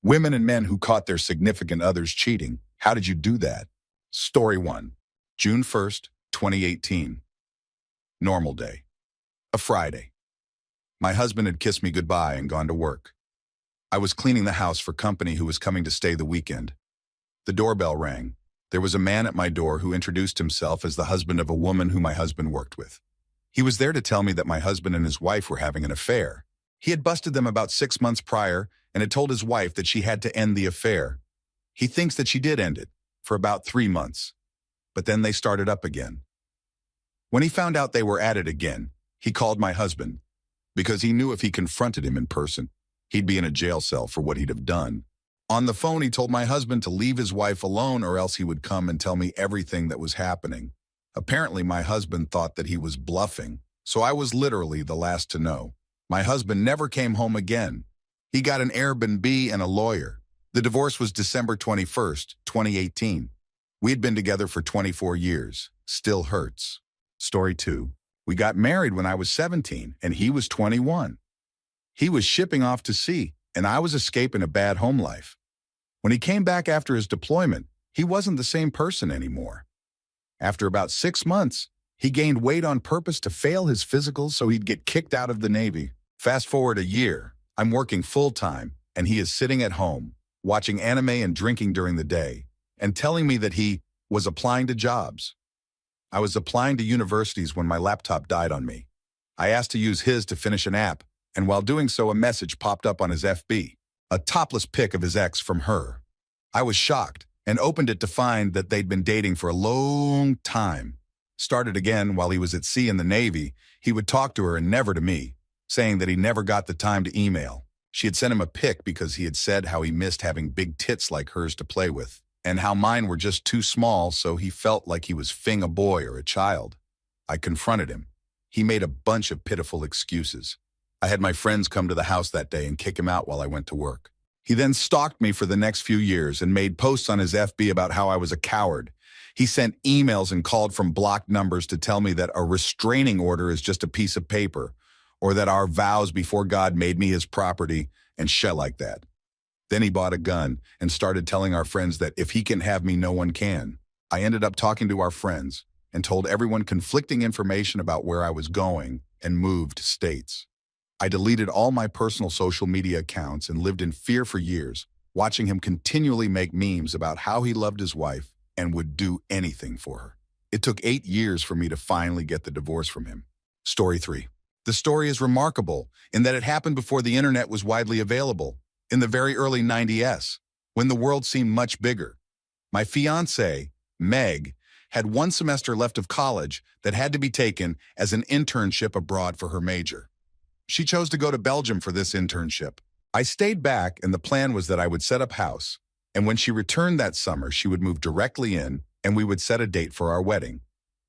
Women and men who caught their significant others cheating. How did you do that? Story 1. June 1st, 2018. Normal day. A Friday. My husband had kissed me goodbye and gone to work. I was cleaning the house for company who was coming to stay the weekend. The doorbell rang. There was a man at my door who introduced himself as the husband of a woman who my husband worked with. He was there to tell me that my husband and his wife were having an affair. He had busted them about 6 months prior and had told his wife that she had to end the affair. He thinks that she did end it for about 3 months, but then they started up again. When he found out they were at it again, he called my husband because he knew if he confronted him in person, he'd be in a jail cell for what he'd have done. On the phone, he told my husband to leave his wife alone or else he would come and tell me everything that was happening. Apparently, my husband thought that he was bluffing, so I was literally the last to know. My husband never came home again. He got an Airbnb and a lawyer. The divorce was December 21st, 2018. We had been together for 24 years. Still hurts. Story 2. We got married when I was 17 and he was 21. He was shipping off to sea and I was escaping a bad home life. When he came back after his deployment, he wasn't the same person anymore. After about 6 months, he gained weight on purpose to fail his physicals so he'd get kicked out of the Navy. Fast forward a year, I'm working full-time and he is sitting at home, watching anime and drinking during the day, and telling me that he was applying to jobs. I was applying to universities when my laptop died on me. I asked to use his to finish an app, and while doing so, a message popped up on his FB, a topless pic of his ex from her. I was shocked and opened it to find that they'd been dating for a long time. Started again while he was at sea in the Navy. He would talk to her and never to me, saying that he never got the time to email. She had sent him a pic because he had said how he missed having big tits like hers to play with, and how mine were just too small, so he felt like he was fing a boy or a child. I confronted him. He made a bunch of pitiful excuses. I had my friends come to the house that day and kick him out while I went to work. He then stalked me for the next few years and made posts on his FB about how I was a coward. He sent emails and called from blocked numbers to tell me that a restraining order is just a piece of paper, or that our vows before God made me his property, and shit like that. Then he bought a gun and started telling our friends that if he can have me, no one can. I ended up talking to our friends and told everyone conflicting information about where I was going and moved states. I deleted all my personal social media accounts and lived in fear for years, watching him continually make memes about how he loved his wife and would do anything for her. It took 8 years for me to finally get the divorce from him. Story 3. The story is remarkable in that it happened before the internet was widely available, in the very early 90s, when the world seemed much bigger. My fiancée, Meg, had 1 semester left of college that had to be taken as an internship abroad for her major. She chose to go to Belgium for this internship. I stayed back, and the plan was that I would set up house, and when she returned that summer, she would move directly in, and we would set a date for our wedding.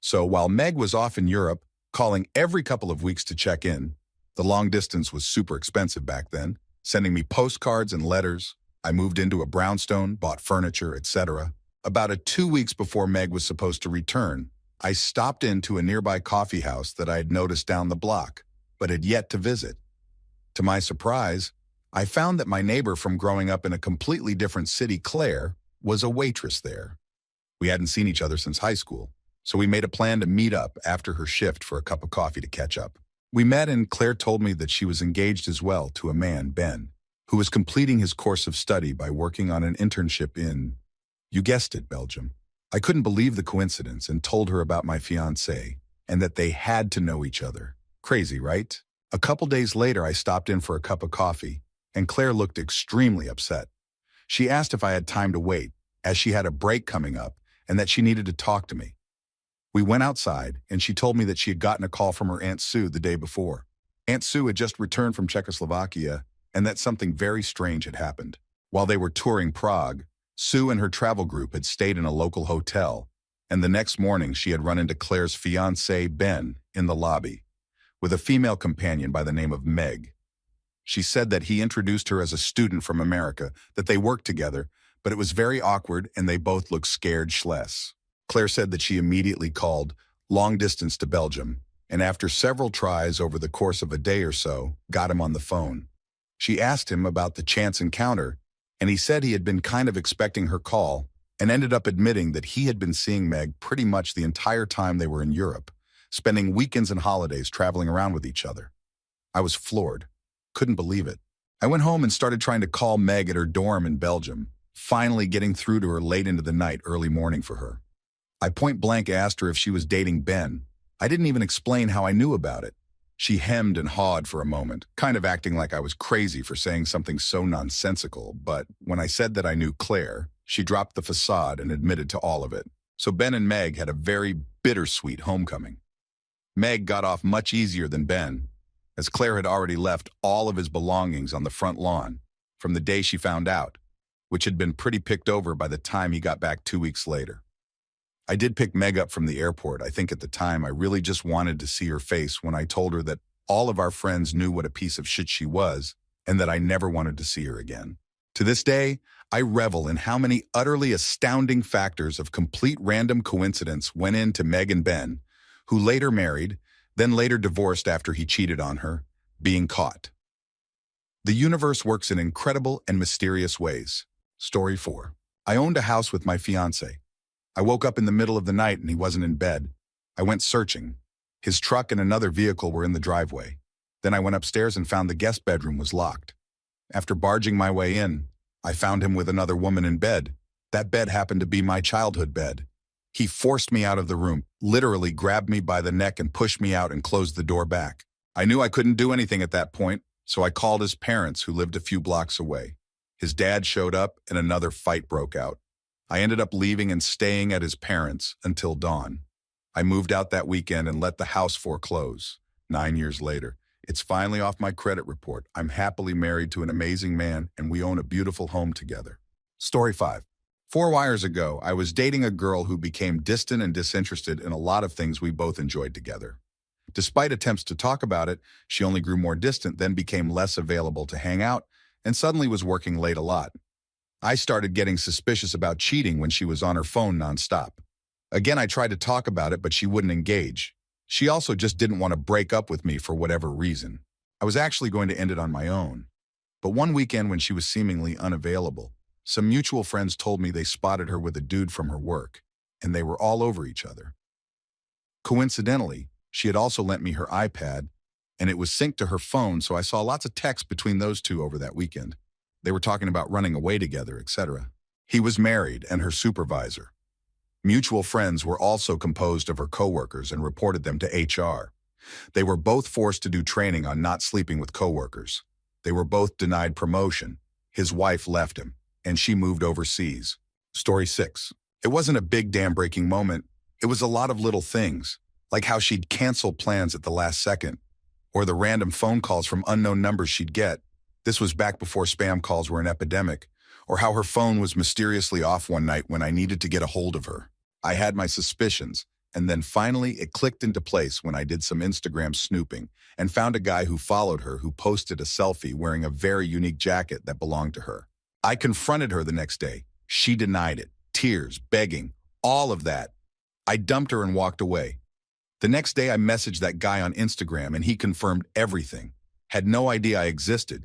So while Meg was off in Europe, calling every couple of weeks to check in, the long distance was super expensive back then, sending me postcards and letters. I moved into a brownstone, bought furniture, etc. About 2 weeks before Meg was supposed to return, I stopped into a nearby coffee house that I had noticed down the block, but had yet to visit. To my surprise, I found that my neighbor from growing up in a completely different city, Claire, was a waitress there. We hadn't seen each other since high school, so we made a plan to meet up after her shift for a cup of coffee to catch up. We met, and Claire told me that she was engaged as well to a man, Ben, who was completing his course of study by working on an internship in, you guessed it, Belgium. I couldn't believe the coincidence and told her about my fiancé and that they had to know each other. Crazy, right? A couple days later, I stopped in for a cup of coffee, and Claire looked extremely upset. She asked if I had time to wait, as she had a break coming up and that she needed to talk to me. We went outside, and she told me that she had gotten a call from her Aunt Sue the day before. Aunt Sue had just returned from Czechoslovakia, and that something very strange had happened. While they were touring Prague, Sue and her travel group had stayed in a local hotel, and the next morning she had run into Claire's fiancé, Ben, in the lobby, with a female companion by the name of Meg. She said that he introduced her as a student from America, that they worked together, but it was very awkward and they both looked scared schless. Claire said that she immediately called long distance to Belgium, and after several tries over the course of a day or so, got him on the phone. She asked him about the chance encounter, And he said he had been kind of expecting her call and ended up admitting that he had been seeing Meg pretty much the entire time they were in Europe, spending weekends and holidays traveling around with each other. I was floored. Couldn't believe it. I went home and started trying to call Meg at her dorm in Belgium, finally getting through to her late into the night, early morning for her. I point blank asked her if she was dating Ben. I didn't even explain how I knew about it. She hemmed and hawed for a moment, kind of acting like I was crazy for saying something so nonsensical, but when I said that I knew Claire, she dropped the facade and admitted to all of it. So Ben and Meg had a very bittersweet homecoming. Meg got off much easier than Ben, as Claire had already left all of his belongings on the front lawn from the day she found out, which had been pretty picked over by the time he got back 2 weeks later. I did pick Meg up from the airport. I think at the time I really just wanted to see her face when I told her that all of our friends knew what a piece of shit she was and that I never wanted to see her again. To this day, I revel in how many utterly astounding factors of complete random coincidence went into Meg and Ben, who later married, then later divorced after he cheated on her, being caught. The universe works in incredible and mysterious ways. Story 4. I owned a house with my fiancé. I woke up in the middle of the night and he wasn't in bed. I went searching. His truck and another vehicle were in the driveway. Then I went upstairs and found the guest bedroom was locked. After barging my way in, I found him with another woman in bed. That bed happened to be my childhood bed. He forced me out of the room, literally grabbed me by the neck and pushed me out and closed the door back. I knew I couldn't do anything at that point, so I called his parents, who lived a few blocks away. His dad showed up and another fight broke out. I ended up leaving and staying at his parents' until dawn. I moved out that weekend and let the house foreclose. 9 years later, it's finally off my credit report. I'm happily married to an amazing man and we own a beautiful home together. Story 5. 4 years ago, I was dating a girl who became distant and disinterested in a lot of things we both enjoyed together. Despite attempts to talk about it, she only grew more distant, then became less available to hang out, and suddenly was working late a lot. I started getting suspicious about cheating when she was on her phone nonstop. Again, I tried to talk about it, but she wouldn't engage. She also just didn't want to break up with me for whatever reason. I was actually going to end it on my own. But one weekend when she was seemingly unavailable, some mutual friends told me they spotted her with a dude from her work, and they were all over each other. Coincidentally, she had also lent me her iPad, and it was synced to her phone, so I saw lots of texts between those two over that weekend. They were talking about running away together, etc. He was married and her supervisor. Mutual friends were also composed of her coworkers and reported them to HR. They were both forced to do training on not sleeping with coworkers. They were both denied promotion. His wife left him, and she moved overseas. Story 6. It wasn't a big dam-breaking moment. It was a lot of little things, like how she'd cancel plans at the last second, or the random phone calls from unknown numbers she'd get. This was back before spam calls were an epidemic, or how her phone was mysteriously off one night when I needed to get a hold of her. I had my suspicions, and then finally it clicked into place when I did some Instagram snooping and found a guy who followed her who posted a selfie wearing a very unique jacket that belonged to her. I confronted her the next day. She denied it. Tears, begging, all of that. I dumped her and walked away. The next day I messaged that guy on Instagram and he confirmed everything. Had no idea I existed.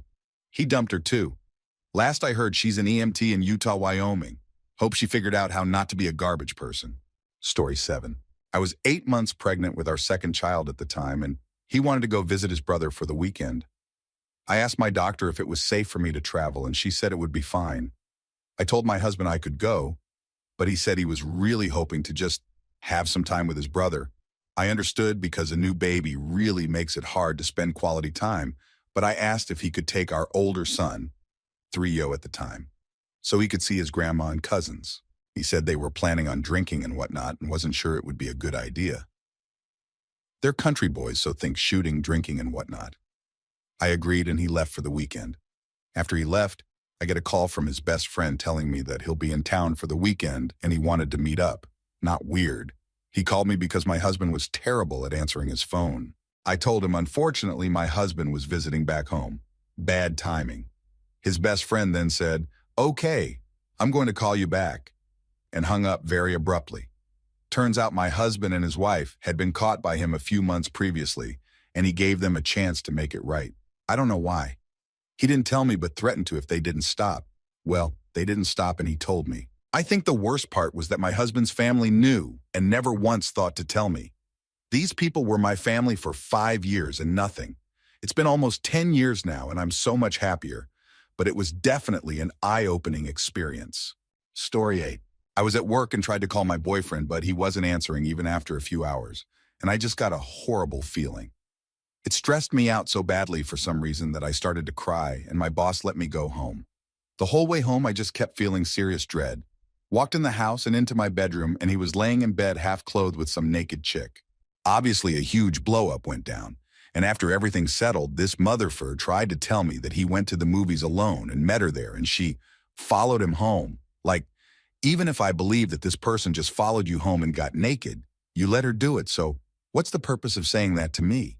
He dumped her too. Last I heard, she's an EMT in Utah, Wyoming. Hope she figured out how not to be a garbage person. Story 7. I was 8 months pregnant with our second child at the time, and he wanted to go visit his brother for the weekend. I asked my doctor if it was safe for me to travel, and she said it would be fine. I told my husband I could go, but he said he was really hoping to just have some time with his brother. I understood because a new baby really makes it hard to spend quality time, but I asked if he could take our older son, 3-yo at the time, so he could see his grandma and cousins. He said they were planning on drinking and whatnot and wasn't sure it would be a good idea. They're country boys, so think shooting, drinking, and whatnot. I agreed and he left for the weekend. After he left, I get a call from his best friend telling me that he'll be in town for the weekend and he wanted to meet up. Not weird. He called me because my husband was terrible at answering his phone. I told him, unfortunately, my husband was visiting back home. Bad timing. His best friend then said, "Okay, I'm going to call you back," and hung up very abruptly. Turns out my husband and his wife had been caught by him a few months previously, and he gave them a chance to make it right. I don't know why. He didn't tell me but threatened to if they didn't stop. Well, they didn't stop and he told me. I think the worst part was that my husband's family knew and never once thought to tell me. These people were my family for 5 years and nothing. It's been almost 10 years now and I'm so much happier, but it was definitely an eye-opening experience. Story 8. I was at work and tried to call my boyfriend, but he wasn't answering even after a few hours, and I just got a horrible feeling. It stressed me out so badly for some reason that I started to cry and my boss let me go home. The whole way home, I just kept feeling serious dread. Walked in the house and into my bedroom, and he was laying in bed half-clothed with some naked chick. Obviously, a huge blow-up went down, and after everything settled, this motherfucker tried to tell me that he went to the movies alone and met her there, and she followed him home. Like, even if I believe that this person just followed you home and got naked, you let her do it, so what's the purpose of saying that to me?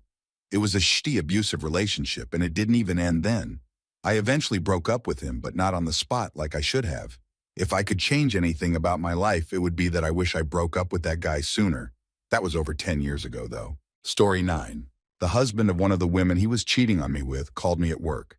It was a shitty abusive relationship, and it didn't even end then. I eventually broke up with him, but not on the spot like I should have. If I could change anything about my life, it would be that I wish I broke up with that guy sooner. That was over 10 years ago, though. Story 9. The husband of one of the women he was cheating on me with called me at work.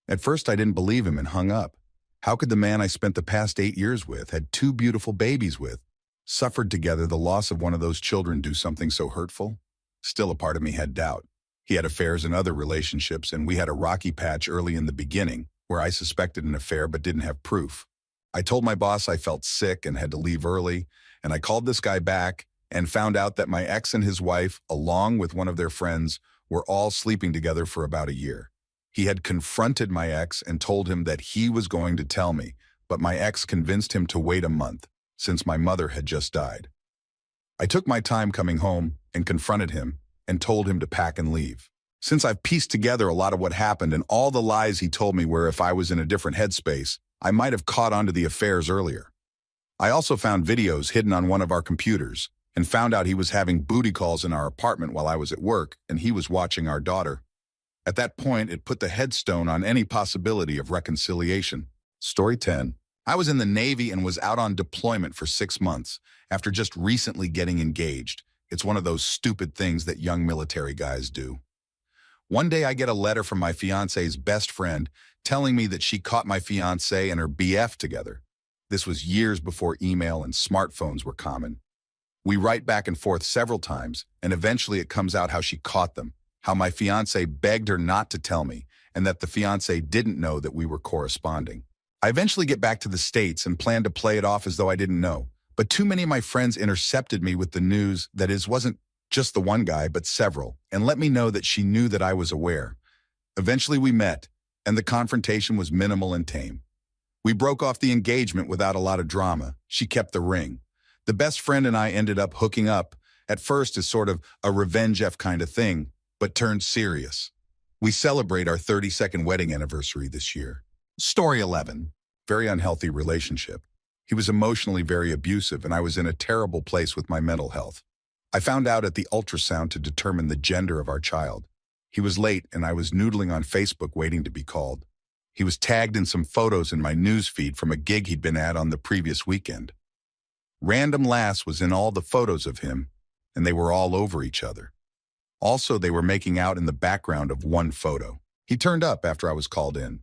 At first, I didn't believe him and hung up. How could the man I spent the past 8 years with, had 2 beautiful babies with, suffered together the loss of one of those children do something so hurtful? Still, a part of me had doubt. He had affairs in other relationships, and we had a rocky patch early in the beginning where I suspected an affair but didn't have proof. I told my boss I felt sick and had to leave early, and I called this guy back and found out that my ex and his wife, along with one of their friends, were all sleeping together for about a year. He had confronted my ex and told him that he was going to tell me, but my ex convinced him to wait a month, since my mother had just died. I took my time coming home and confronted him and told him to pack and leave. Since I've pieced together a lot of what happened and all the lies he told me where if I was in a different headspace, I might have caught on to the affairs earlier. I also found videos hidden on one of our computers and found out he was having booty calls in our apartment while I was at work and he was watching our daughter. At that point, it put the headstone on any possibility of reconciliation. Story 10. I was in the Navy and was out on deployment for 6 months after just recently getting engaged. It's one of those stupid things that young military guys do. One day I get a letter from my fiance's best friend telling me that she caught my fiance and her BF together. This was years before email and smartphones were common. We write back and forth several times, and eventually it comes out how she caught them, how my fiance begged her not to tell me, and that the fiance didn't know that we were corresponding. I eventually get back to the States and plan to play it off as though I didn't know. But too many of my friends intercepted me with the news that it wasn't just the one guy, but several, and let me know that she knew that I was aware. Eventually we met, and the confrontation was minimal and tame. We broke off the engagement without a lot of drama. She kept the ring. The best friend and I ended up hooking up, at first as sort of a revenge-F kind of thing, but turned serious. We celebrate our 32nd wedding anniversary this year. Story 11. Very unhealthy relationship. He was emotionally very abusive, and I was in a terrible place with my mental health. I found out at the ultrasound to determine the gender of our child. He was late, and I was noodling on Facebook waiting to be called. He was tagged in some photos in my news feed from a gig he'd been at on the previous weekend. Random lass was in all the photos of him, and they were all over each other. Also, they were making out in the background of one photo. He turned up after I was called in.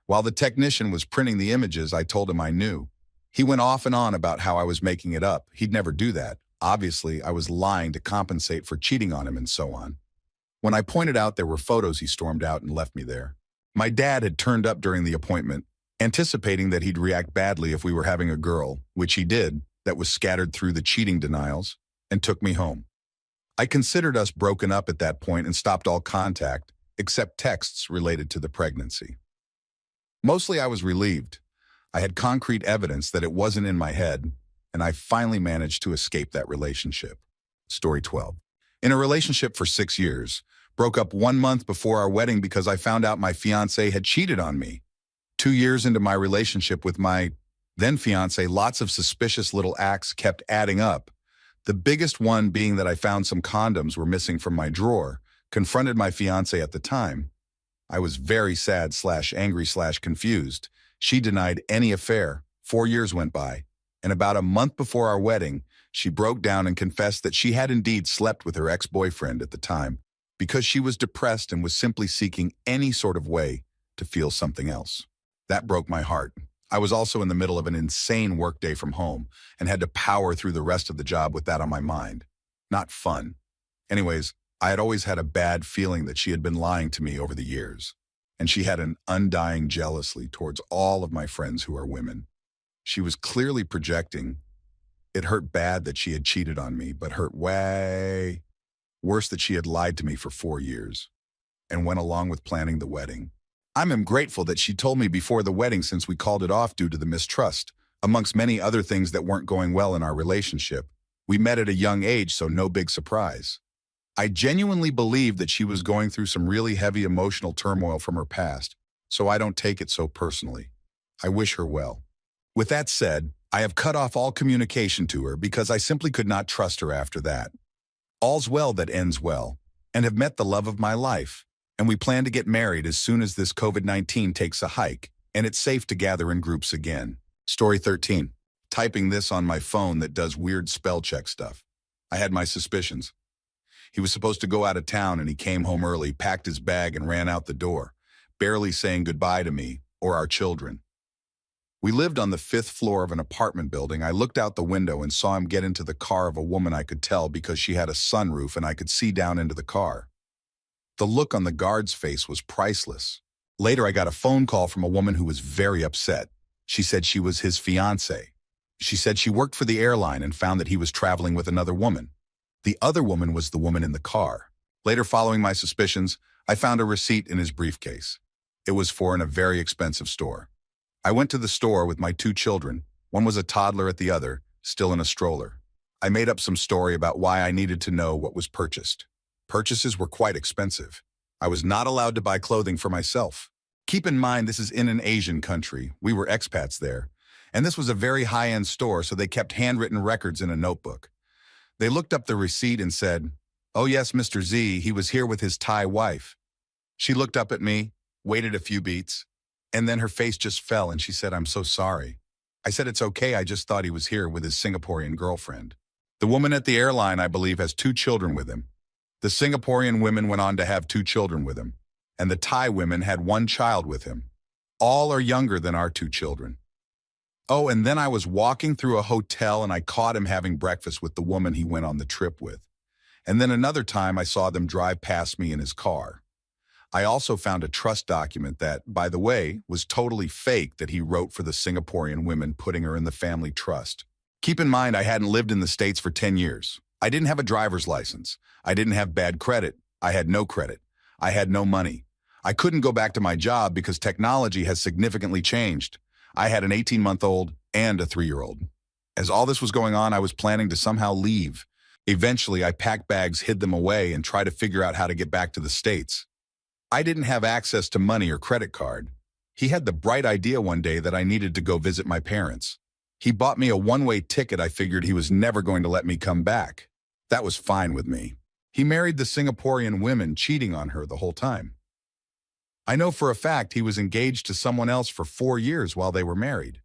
While the technician was printing the images, I told him I knew. He went off and on about how I was making it up. He'd never do that. Obviously, I was lying to compensate for cheating on him and so on. When I pointed out there were photos, he stormed out and left me there. My dad had turned up during the appointment, anticipating that he'd react badly if we were having a girl, which he did, that was scattered through the cheating denials, and took me home. I considered us broken up at that point and stopped all contact, except texts related to the pregnancy. Mostly I was relieved. I had concrete evidence that it wasn't in my head, and I finally managed to escape that relationship. Story 12. In a relationship for 6 years, broke up 1 month before our wedding because I found out my fiance had cheated on me. 2 years into my relationship with my then fiance, lots of suspicious little acts kept adding up. The biggest one being that I found some condoms were missing from my drawer, confronted my fiance at the time. I was very sad/angry/confused. She denied any affair. 4 years went by, and about a month before our wedding, she broke down and confessed that she had indeed slept with her ex-boyfriend at the time because she was depressed and was simply seeking any sort of way to feel something else. That broke my heart. I was also in the middle of an insane workday from home and had to power through the rest of the job with that on my mind. Not fun. Anyways, I had always had a bad feeling that she had been lying to me over the years, and she had an undying jealousy towards all of my friends who are women. She was clearly projecting. It hurt bad that she had cheated on me, but hurt way worse that she had lied to me for 4 years and went along with planning the wedding. I'm grateful that she told me before the wedding since we called it off due to the mistrust, amongst many other things that weren't going well in our relationship. We met at a young age, so no big surprise. I genuinely believe that she was going through some really heavy emotional turmoil from her past, so I don't take it so personally. I wish her well. With that said, I have cut off all communication to her because I simply could not trust her after that. All's well that ends well, and have met the love of my life, and we plan to get married as soon as this COVID-19 takes a hike, and it's safe to gather in groups again. Story 13. Typing this on my phone that does weird spell check stuff. I had my suspicions. He was supposed to go out of town and he came home early, packed his bag and ran out the door, barely saying goodbye to me or our children. We lived on the 5th floor of an apartment building. I looked out the window and saw him get into the car of a woman I could tell because she had a sunroof and I could see down into the car. The look on the guard's face was priceless. Later, I got a phone call from a woman who was very upset. She said she was his fiancée. She said she worked for the airline and found that he was traveling with another woman. The other woman was the woman in the car. Later, following my suspicions, I found a receipt in his briefcase. It was in a very expensive store. I went to the store with my 2 children. One was a toddler at the other, still in a stroller. I made up some story about why I needed to know what was purchased. Purchases were quite expensive. I was not allowed to buy clothing for myself. Keep in mind, this is in an Asian country. We were expats there. And this was a very high-end store, so they kept handwritten records in a notebook. They looked up the receipt and said, "Oh yes, Mr. Z, he was here with his Thai wife." She looked up at me, waited a few beats, and then her face just fell and she said, "I'm so sorry." I said, "It's okay, I just thought he was here with his Singaporean girlfriend." The woman at the airline, I believe, has 2 children with him. The Singaporean women went on to have 2 children with him, and the Thai women had 1 child with him. All are younger than our 2 children. Oh, and then I was walking through a hotel and I caught him having breakfast with the woman he went on the trip with. And then another time I saw them drive past me in his car. I also found a trust document that, by the way, was totally fake that he wrote for the Singaporean women, putting her in the family trust. Keep in mind, I hadn't lived in the States for 10 years. I didn't have a driver's license. I didn't have bad credit. I had no credit. I had no money. I couldn't go back to my job because technology has significantly changed. I had an 18-month-old and a 3-year-old. As all this was going on, I was planning to somehow leave. Eventually, I packed bags, hid them away, and tried to figure out how to get back to the States. I didn't have access to money or credit card. He had the bright idea one day that I needed to go visit my parents. He bought me a one-way ticket. I figured he was never going to let me come back. That was fine with me. He married the Singaporean women, cheating on her the whole time. I know for a fact he was engaged to someone else for 4 years while they were married.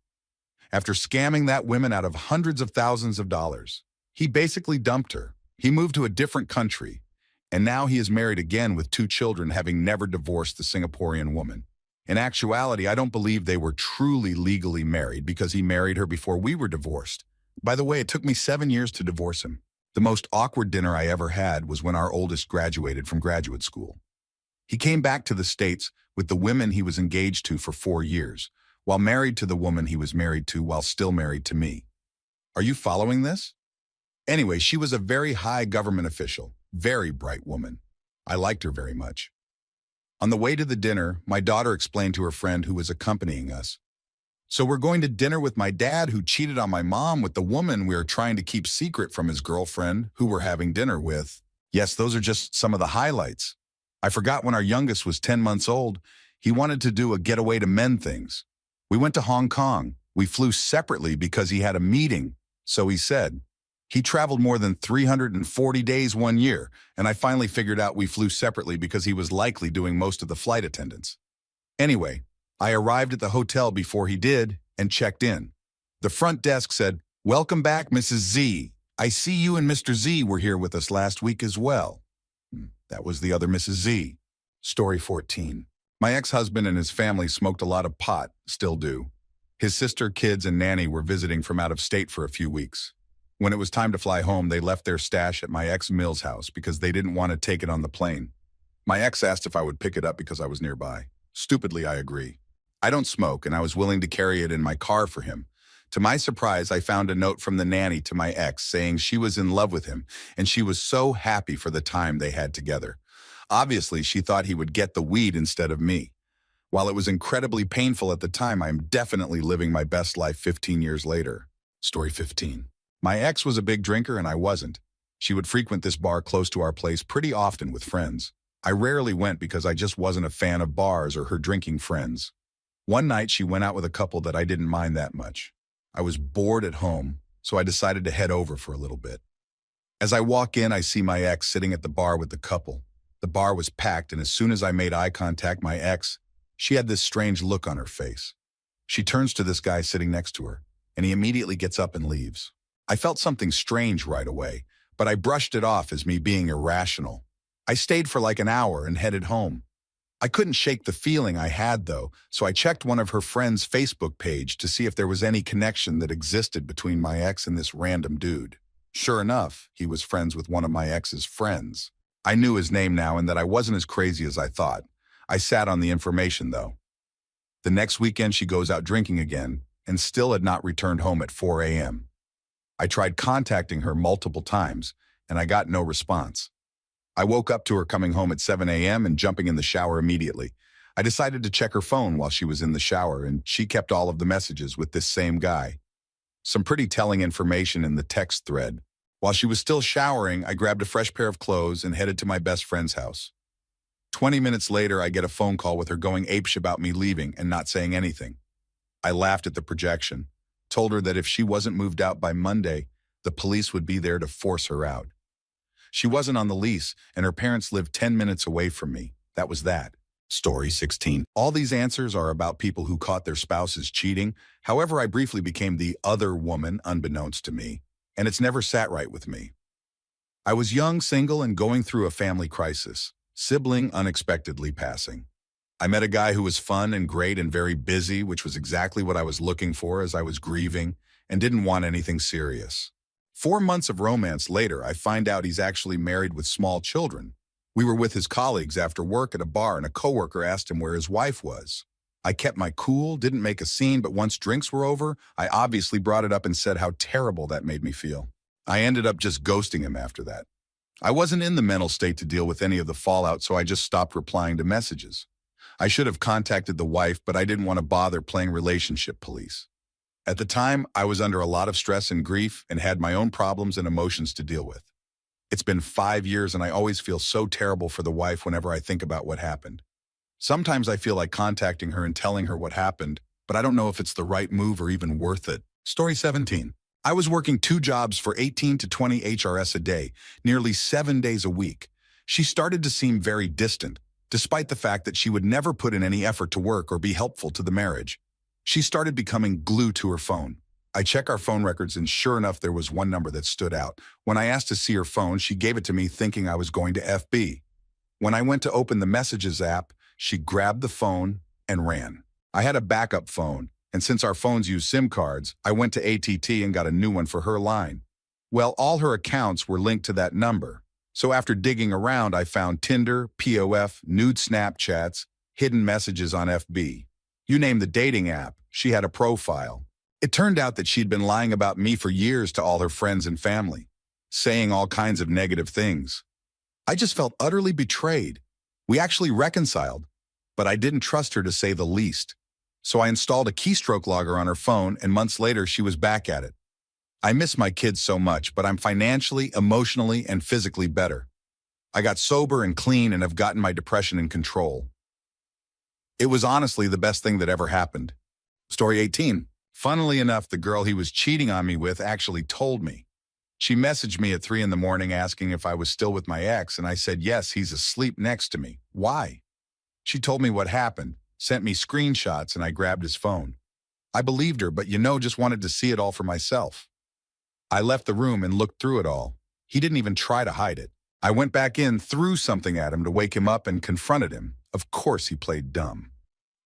After scamming that woman out of hundreds of thousands of dollars, he basically dumped her. He moved to a different country, and now he is married again with 2 children, having never divorced the Singaporean woman. In actuality, I don't believe they were truly legally married because he married her before we were divorced. By the way, it took me 7 years to divorce him. The most awkward dinner I ever had was when our oldest graduated from graduate school. He came back to the States with the women he was engaged to for 4 years, while married to the woman he was married to while still married to me. Are you following this? Anyway, she was a very high government official, very bright woman. I liked her very much. On the way to the dinner, my daughter explained to her friend who was accompanying us, "So we're going to dinner with my dad who cheated on my mom with the woman we are trying to keep secret from his girlfriend who we're having dinner with." Yes, those are just some of the highlights. I forgot when our youngest was 10 months old, he wanted to do a getaway to men things. We went to Hong Kong. We flew separately because he had a meeting, so he said. He traveled more than 340 days 1 year, and I finally figured out we flew separately because he was likely doing most of the flight attendants. Anyway, I arrived at the hotel before he did and checked in. The front desk said, "Welcome back, Mrs. Z. I see you and Mr. Z were here with us last week as well." That was the other Mrs. Z. Story 14. My ex-husband and his family smoked a lot of pot, still do. His sister, kids, and nanny were visiting from out of state for a few weeks. When it was time to fly home, they left their stash at my ex Mill's house because they didn't want to take it on the plane. My ex asked if I would pick it up because I was nearby. Stupidly, I agree. I don't smoke, and I was willing to carry it in my car for him. To my surprise, I found a note from the nanny to my ex saying she was in love with him, and she was so happy for the time they had together. Obviously, she thought he would get the weed instead of me. While it was incredibly painful at the time, I'm definitely living my best life 15 years later. Story 15. My ex was a big drinker and I wasn't. She would frequent this bar close to our place pretty often with friends. I rarely went because I just wasn't a fan of bars or her drinking friends. One night she went out with a couple that I didn't mind that much. I was bored at home, so I decided to head over for a little bit. As I walk in, I see my ex sitting at the bar with the couple. The bar was packed, and as soon as I made eye contact, my ex, she had this strange look on her face. She turns to this guy sitting next to her, and he immediately gets up and leaves. I felt something strange right away, but I brushed it off as me being irrational. I stayed for like an hour and headed home. I couldn't shake the feeling I had, though, so I checked one of her friends' Facebook page to see if there was any connection that existed between my ex and this random dude. Sure enough, he was friends with one of my ex's friends. I knew his name now and that I wasn't as crazy as I thought. I sat on the information, though. The next weekend, she goes out drinking again and still had not returned home at 4 a.m. I tried contacting her multiple times, and I got no response. I woke up to her coming home at 7 a.m. and jumping in the shower immediately. I decided to check her phone while she was in the shower, and she kept all of the messages with this same guy. Some pretty telling information in the text thread. While she was still showering, I grabbed a fresh pair of clothes and headed to my best friend's house. 20 minutes later, I get a phone call with her going apeshit about me leaving and not saying anything. I laughed at the projection, told her that if she wasn't moved out by Monday, the police would be there to force her out. She wasn't on the lease, and her parents lived 10 minutes away from me. That was that. Story 16. All these answers are about people who caught their spouses cheating. However, I briefly became the other woman, unbeknownst to me, and it's never sat right with me. I was young, single, and going through a family crisis. Sibling unexpectedly passing. I met a guy who was fun and great and very busy, which was exactly what I was looking for as I was grieving and didn't want anything serious. 4 months of romance later, I find out he's actually married with small children. We were with his colleagues after work at a bar, and a coworker asked him where his wife was. I kept my cool, didn't make a scene, but once drinks were over, I obviously brought it up and said how terrible that made me feel. I ended up just ghosting him after that. I wasn't in the mental state to deal with any of the fallout, so I just stopped replying to messages. I should have contacted the wife, but I didn't want to bother playing relationship police. At the time, I was under a lot of stress and grief and had my own problems and emotions to deal with. It's been 5 years and I always feel so terrible for the wife whenever I think about what happened. Sometimes I feel like contacting her and telling her what happened, but I don't know if it's the right move or even worth it. Story 17. I was working 2 jobs for 18 to 20 HRS a day, nearly 7 days a week. She started to seem very distant, despite the fact that she would never put in any effort to work or be helpful to the marriage. She started becoming glued to her phone. I check our phone records, and sure enough, there was one number that stood out. When I asked to see her phone, she gave it to me thinking I was going to FB. When I went to open the Messages app, she grabbed the phone and ran. I had a backup phone, and since our phones use SIM cards, I went to ATT and got a new one for her line. Well, all her accounts were linked to that number. So after digging around, I found Tinder, POF, nude Snapchats, hidden messages on FB. You name the dating app, she had a profile. It turned out that she'd been lying about me for years to all her friends and family, saying all kinds of negative things. I just felt utterly betrayed. We actually reconciled, but I didn't trust her to say the least. So I installed a keystroke logger on her phone, and months later she was back at it. I miss my kids so much, but I'm financially, emotionally, and physically better. I got sober and clean and have gotten my depression in control. It was honestly the best thing that ever happened. Story 18. Funnily enough, the girl he was cheating on me with actually told me. She messaged me at 3 in the morning asking if I was still with my ex, and I said, yes, he's asleep next to me. Why? She told me what happened, sent me screenshots, and I grabbed his phone. I believed her, but just wanted to see it all for myself. I left the room and looked through it all. He didn't even try to hide it. I went back in, threw something at him to wake him up, and confronted him. Of course he played dumb.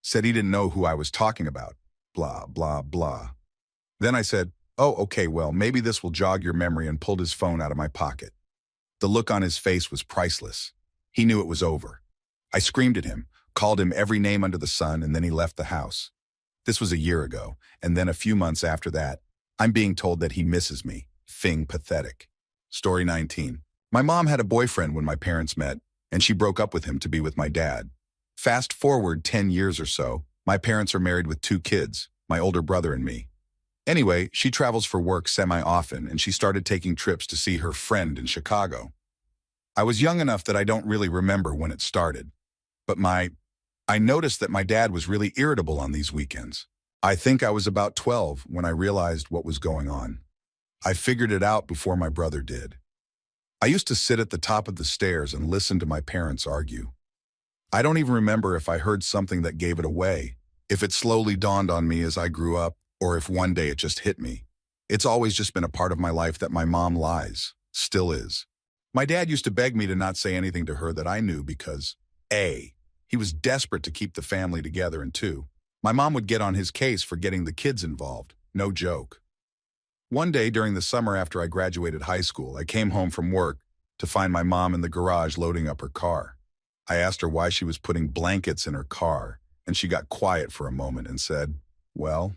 Said he didn't know who I was talking about. blah, blah, blah. Then I said, oh, okay, well, maybe this will jog your memory, and pulled his phone out of my pocket. The look on his face was priceless. He knew it was over. I screamed at him, called him every name under the sun, and then he left the house. This was a year ago, and then a few months after that, I'm being told that he misses me. Thing pathetic. Story 19. My mom had a boyfriend when my parents met, and she broke up with him to be with my dad. Fast forward 10 years or so, my parents are married with 2 kids, my older brother and me. Anyway, she travels for work semi-often, and she started taking trips to see her friend in Chicago. I was young enough that I don't really remember when it started, but I noticed that my dad was really irritable on these weekends. I think I was about 12 when I realized what was going on. I figured it out before my brother did. I used to sit at the top of the stairs and listen to my parents argue. I don't even remember if I heard something that gave it away, if it slowly dawned on me as I grew up, or if one day it just hit me. It's always just been a part of my life that my mom lies, still is. My dad used to beg me to not say anything to her that I knew because, A, he was desperate to keep the family together, and 2, my mom would get on his case for getting the kids involved. No joke. One day during the summer after I graduated high school, I came home from work to find my mom in the garage loading up her car. I asked her why she was putting blankets in her car, and she got quiet for a moment and said, well,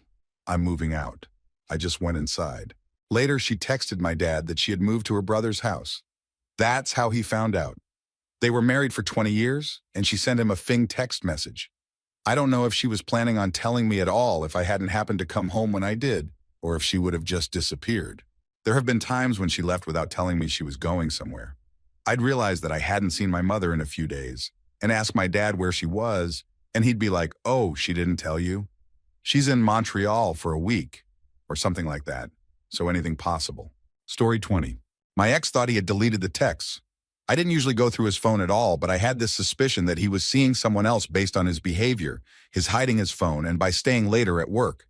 I'm moving out. I just went inside. Later, she texted my dad that she had moved to her brother's house. That's how he found out. They were married for 20 years, and she sent him a Fing text message. I don't know if she was planning on telling me at all if I hadn't happened to come home when I did, or if she would have just disappeared. There have been times when she left without telling me she was going somewhere. I'd realized that I hadn't seen my mother in a few days, and ask my dad where she was, and he'd be like, oh, she didn't tell you? She's in Montreal for a week, or something like that, so anything possible. Story 20. My ex thought he had deleted the texts. I didn't usually go through his phone at all, but I had this suspicion that he was seeing someone else based on his behavior, his hiding his phone, and by staying later at work.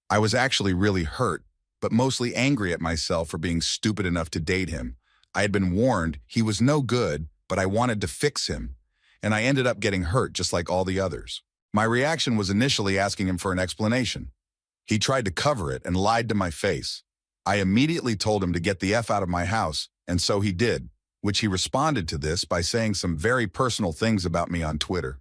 I was actually really hurt, but mostly angry at myself for being stupid enough to date him. I had been warned he was no good, but I wanted to fix him, and I ended up getting hurt just like all the others. My reaction was initially asking him for an explanation. He tried to cover it and lied to my face. I immediately told him to get the F out of my house, and so he did, which he responded to this by saying some very personal things about me on Twitter.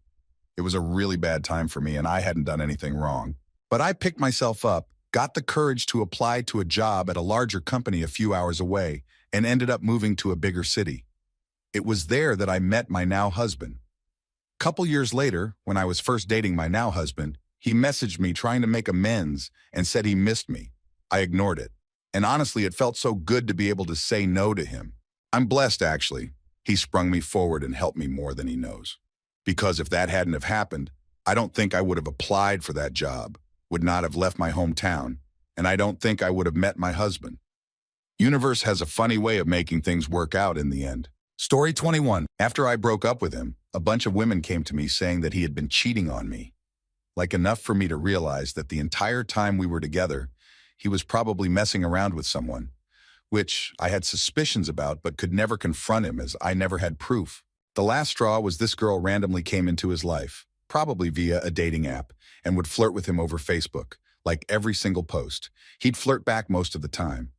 It was a really bad time for me, and I hadn't done anything wrong. But I picked myself up, got the courage to apply to a job at a larger company a few hours away, and ended up moving to a bigger city. It was there that I met my now husband. Couple years later, when I was first dating my now husband, he messaged me trying to make amends and said he missed me. I ignored it. And honestly, it felt so good to be able to say no to him. I'm blessed, actually. He sprung me forward and helped me more than he knows. Because if that hadn't have happened, I don't think I would have applied for that job, would not have left my hometown, and I don't think I would have met my husband. Universe has a funny way of making things work out in the end. Story 21. After I broke up with him, a bunch of women came to me saying that he had been cheating on me. Like enough for me to realize that the entire time we were together, he was probably messing around with someone, which I had suspicions about but could never confront him as I never had proof. The last straw was this girl randomly came into his life, probably via a dating app, and would flirt with him over Facebook, like every single post. He'd flirt back most of the time.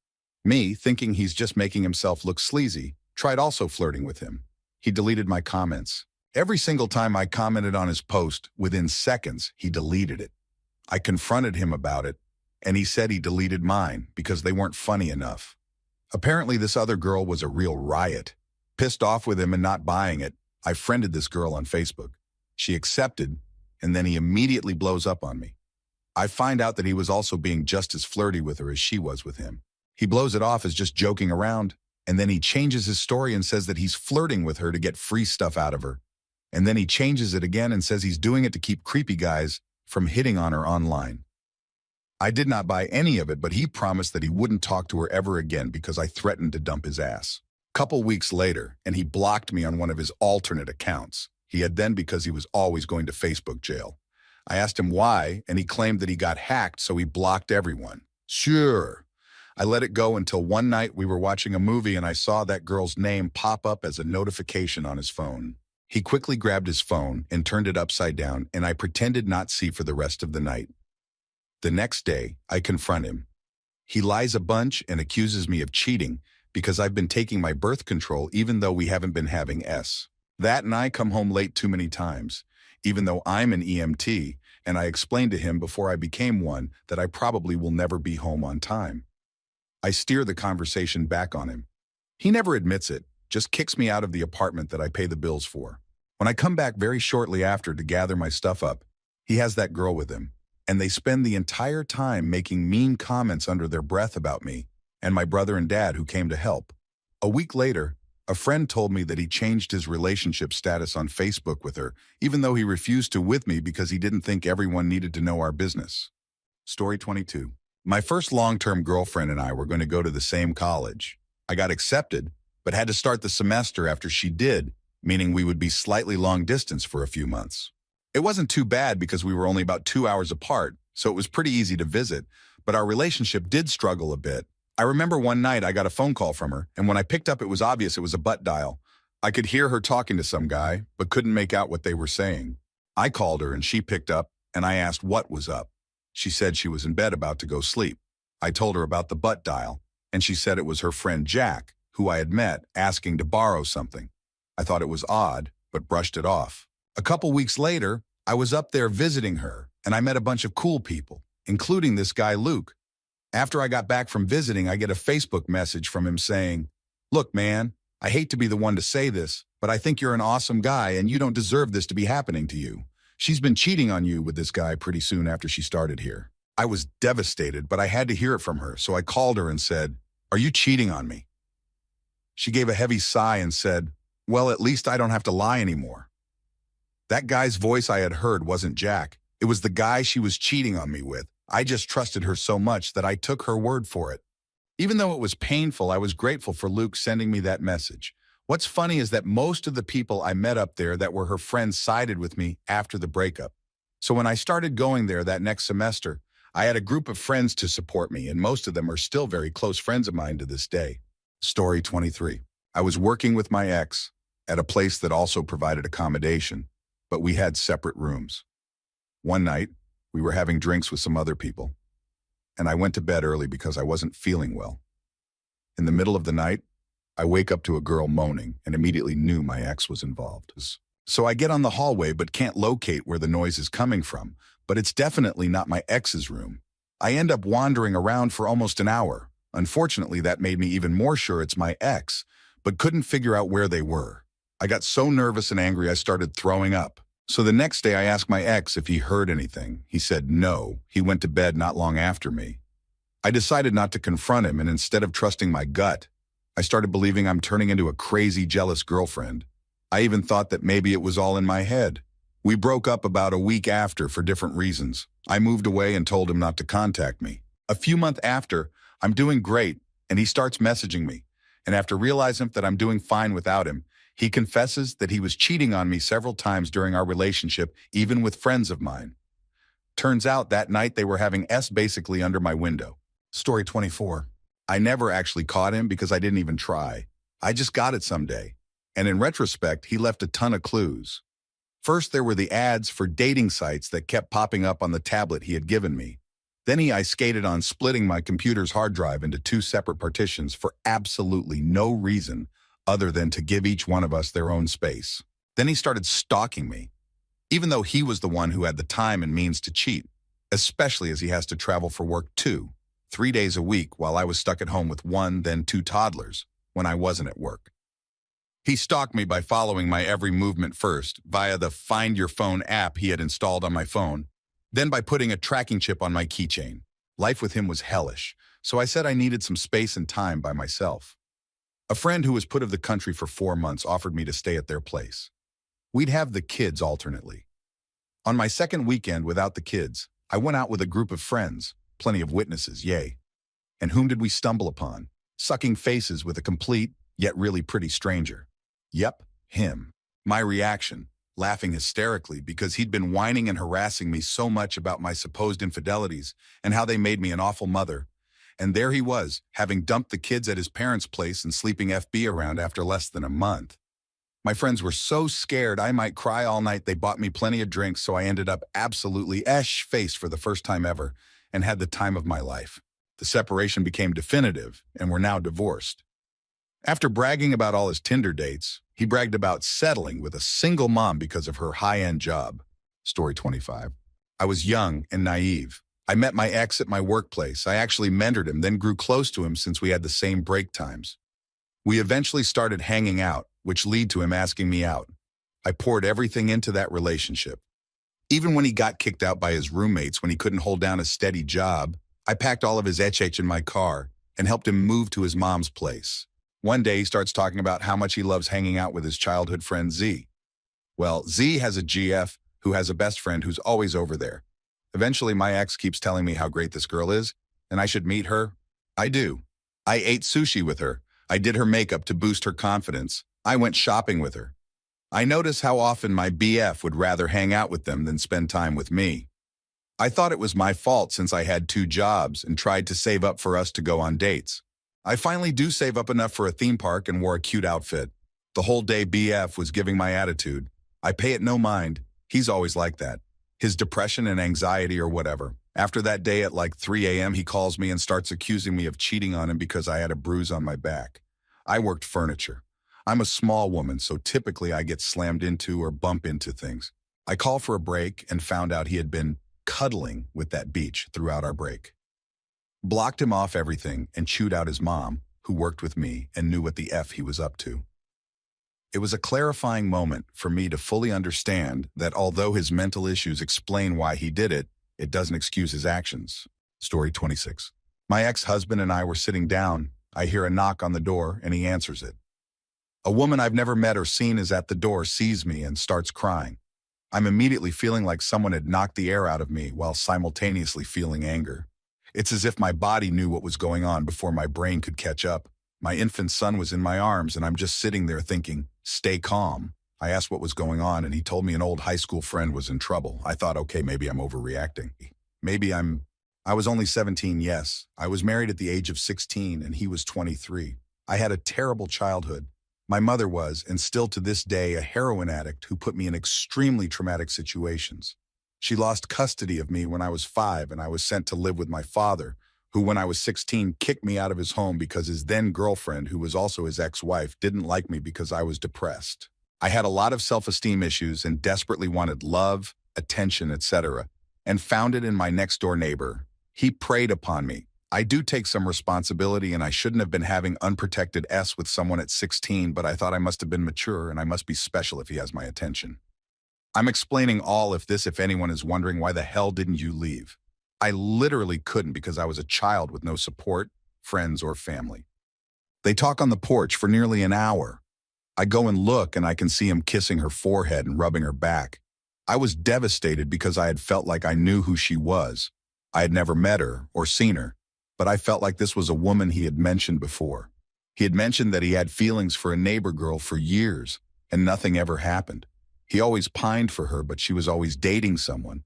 Me, thinking he's just making himself look sleazy, tried also flirting with him. He deleted my comments. Every single time I commented on his post, within seconds, he deleted it. I confronted him about it, and he said he deleted mine because they weren't funny enough. Apparently, this other girl was a real riot. Pissed off with him and not buying it, I friended this girl on Facebook. She accepted, and then he immediately blows up on me. I find out that he was also being just as flirty with her as she was with him. He blows it off as just joking around, and then he changes his story and says that he's flirting with her to get free stuff out of her. And then he changes it again and says he's doing it to keep creepy guys from hitting on her online. I did not buy any of it, but he promised that he wouldn't talk to her ever again because I threatened to dump his ass. Couple weeks later, and he blocked me on one of his alternate accounts. He had then because he was always going to Facebook jail. I asked him why, and he claimed that he got hacked, so he blocked everyone. Sure. I let it go until one night we were watching a movie and I saw that girl's name pop up as a notification on his phone. He quickly grabbed his phone and turned it upside down, and I pretended not see for the rest of the night. The next day, I confront him. He lies a bunch and accuses me of cheating because I've been taking my birth control even though we haven't been having S. That and I come home late too many times, even though I'm an EMT, and I explained to him before I became one that I probably will never be home on time. I steer the conversation back on him. He never admits it, just kicks me out of the apartment that I pay the bills for. When I come back very shortly after to gather my stuff up, he has that girl with him, and they spend the entire time making mean comments under their breath about me and my brother and dad who came to help. A week later, a friend told me that he changed his relationship status on Facebook with her, even though he refused to with me because he didn't think everyone needed to know our business. Story 22. My first long-term girlfriend and I were going to go to the same college. I got accepted, but had to start the semester after she did, meaning we would be slightly long distance for a few months. It wasn't too bad because we were only about 2 hours apart, so it was pretty easy to visit, but our relationship did struggle a bit. I remember one night I got a phone call from her, and when I picked up it was obvious it was a butt dial. I could hear her talking to some guy, but couldn't make out what they were saying. I called her and she picked up, and I asked what was up. She said she was in bed about to go sleep. I told her about the butt dial, and she said it was her friend Jack, who I had met, asking to borrow something. I thought it was odd, but brushed it off. A couple weeks later, I was up there visiting her, and I met a bunch of cool people, including this guy Luke. After I got back from visiting, I get a Facebook message from him saying, "Look, man, I hate to be the one to say this, but I think you're an awesome guy and you don't deserve this to be happening to you. She's been cheating on you with this guy pretty soon after she started here." I was devastated, but I had to hear it from her, so I called her and said, "Are you cheating on me?" She gave a heavy sigh and said, "Well, at least I don't have to lie anymore." That guy's voice I had heard wasn't Jack. It was the guy she was cheating on me with. I just trusted her so much that I took her word for it. Even though it was painful, I was grateful for Luke sending me that message. What's funny is that most of the people I met up there that were her friends sided with me after the breakup. So when I started going there that next semester, I had a group of friends to support me, and most of them are still very close friends of mine to this day. Story 23. I was working with my ex at a place that also provided accommodation, but we had separate rooms. One night, we were having drinks with some other people, and I went to bed early because I wasn't feeling well. In the middle of the night, I wake up to a girl moaning and immediately knew my ex was involved. So I get on the hallway but can't locate where the noise is coming from, but it's definitely not my ex's room. I end up wandering around for almost an hour. Unfortunately, that made me even more sure it's my ex, but couldn't figure out where they were. I got so nervous and angry I started throwing up. So the next day I asked my ex if he heard anything. He said no, he went to bed not long after me. I decided not to confront him, and instead of trusting my gut, I started believing I'm turning into a crazy, jealous girlfriend. I even thought that maybe it was all in my head. We broke up about a week after for different reasons. I moved away and told him not to contact me. A few months after, I'm doing great, and he starts messaging me. And after realizing that I'm doing fine without him, he confesses that he was cheating on me several times during our relationship, even with friends of mine. Turns out that night they were having S basically under my window. Story 24. I never actually caught him because I didn't even try. I just got it someday. And in retrospect, he left a ton of clues. First, there were the ads for dating sites that kept popping up on the tablet he had given me. Then I skated on splitting my computer's hard drive into 2 separate partitions for absolutely no reason other than to give each one of us their own space. Then he started stalking me, even though he was the one who had the time and means to cheat, especially as he has to travel for work 3 days a week while I was stuck at home with 1, then 2 toddlers when I wasn't at work. He stalked me by following my every movement first via the Find Your Phone app he had installed on my phone, then by putting a tracking chip on my keychain. Life with him was hellish, so I said I needed some space and time by myself. A friend who was put of the country for 4 months offered me to stay at their place. We'd have the kids alternately. On my second weekend without the kids, I went out with a group of friends, plenty of witnesses, yay. And whom did we stumble upon? Sucking faces with a complete, yet really pretty stranger. Yep, him. My reaction, laughing hysterically because he'd been whining and harassing me so much about my supposed infidelities and how they made me an awful mother. And there he was, having dumped the kids at his parents' place and sleeping FB around after less than a month. My friends were so scared I might cry all night they bought me plenty of drinks, so I ended up absolutely faced for the first time ever, and had the time of my life. The separation became definitive, and we're now divorced. After bragging about all his Tinder dates, he bragged about settling with a single mom because of her high-end job. Story 25. I was young and naive. I met my ex at my workplace. I actually mentored him, then grew close to him since we had the same break times. We eventually started hanging out, which led to him asking me out. I poured everything into that relationship. Even when he got kicked out by his roommates when he couldn't hold down a steady job, I packed all of his HH in my car and helped him move to his mom's place. One day he starts talking about how much he loves hanging out with his childhood friend Z. Well, Z has a GF who has a best friend who's always over there. Eventually my ex keeps telling me how great this girl is, and I should meet her. I do. I ate sushi with her. I did her makeup to boost her confidence. I went shopping with her. I notice how often my BF would rather hang out with them than spend time with me. I thought it was my fault since I had 2 jobs and tried to save up for us to go on dates. I finally do save up enough for a theme park and wore a cute outfit. The whole day BF was giving my attitude. I pay it no mind. He's always like that. His depression and anxiety or whatever. After that day at like 3 a.m. he calls me and starts accusing me of cheating on him because I had a bruise on my back. I worked furniture. I'm a small woman, so typically I get slammed into or bump into things. I call for a break and found out he had been cuddling with that beach throughout our break. Blocked him off everything and chewed out his mom, who worked with me and knew what the F he was up to. It was a clarifying moment for me to fully understand that although his mental issues explain why he did it, it doesn't excuse his actions. Story 26. My ex-husband and I were sitting down. I hear a knock on the door and he answers it. A woman I've never met or seen is at the door, sees me, and starts crying. I'm immediately feeling like someone had knocked the air out of me while simultaneously feeling anger. It's as if my body knew what was going on before my brain could catch up. My infant son was in my arms and I'm just sitting there thinking, stay calm. I asked what was going on and he told me an old high school friend was in trouble. I thought, okay, maybe I'm overreacting. I was only 17, yes. I was married at the age of 16 and he was 23. I had a terrible childhood. My mother was, and still to this day, a heroin addict who put me in extremely traumatic situations. She lost custody of me when I was 5 and I was sent to live with my father, who when I was 16 kicked me out of his home because his then girlfriend, who was also his ex-wife, didn't like me because I was depressed. I had a lot of self-esteem issues and desperately wanted love, attention, etc., and found it in my next-door neighbor. He preyed upon me. I do take some responsibility and I shouldn't have been having unprotected S with someone at 16, but I thought I must have been mature and I must be special if he has my attention. I'm explaining all if anyone is wondering why the hell didn't you leave? I literally couldn't because I was a child with no support, friends, or family. They talk on the porch for nearly an hour. I go and look and I can see him kissing her forehead and rubbing her back. I was devastated because I had felt like I knew who she was. I had never met her or seen her, but I felt like this was a woman he had mentioned before. He had mentioned that he had feelings for a neighbor girl for years, and nothing ever happened. He always pined for her, but she was always dating someone,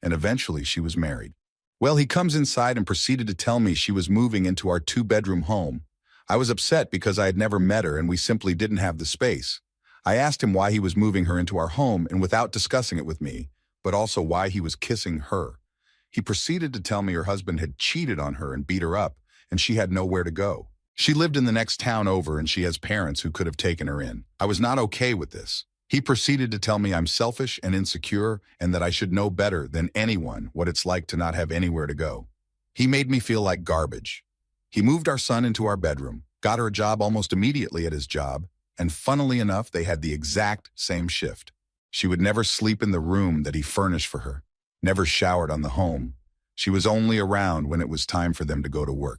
and eventually she was married. Well, he comes inside and proceeded to tell me she was moving into our 2-bedroom home. I was upset because I had never met her and we simply didn't have the space. I asked him why he was moving her into our home and without discussing it with me, but also why he was kissing her. He proceeded to tell me her husband had cheated on her and beat her up, and she had nowhere to go. She lived in the next town over and she has parents who could have taken her in. I was not okay with this. He proceeded to tell me I'm selfish and insecure and that I should know better than anyone what it's like to not have anywhere to go. He made me feel like garbage. He moved our son into our bedroom, got her a job almost immediately at his job, and funnily enough, they had the exact same shift. She would never sleep in the room that he furnished for her, never showered on the home. She was only around when it was time for them to go to work.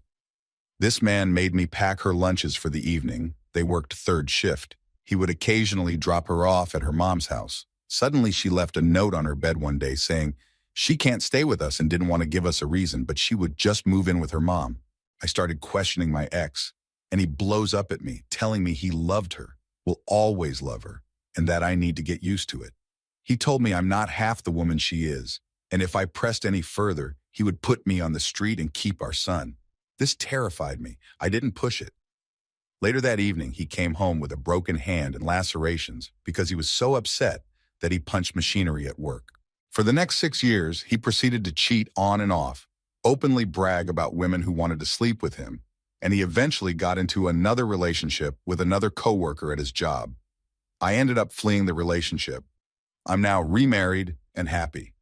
This man made me pack her lunches for the evening. They worked 3rd shift. He would occasionally drop her off at her mom's house. Suddenly, she left a note on her bed one day saying she can't stay with us and didn't want to give us a reason, but she would just move in with her mom. I started questioning my ex, and he blows up at me, telling me he loved her, will always love her, and that I need to get used to it. He told me I'm not half the woman she is, and if I pressed any further, he would put me on the street and keep our son. This terrified me. I didn't push it. Later that evening, he came home with a broken hand and lacerations because he was so upset that he punched machinery at work. For the next 6 years, he proceeded to cheat on and off. openly brag about women who wanted to sleep with him, and he eventually got into another relationship with another coworker at his job. I ended up fleeing the relationship. I'm now remarried and happy.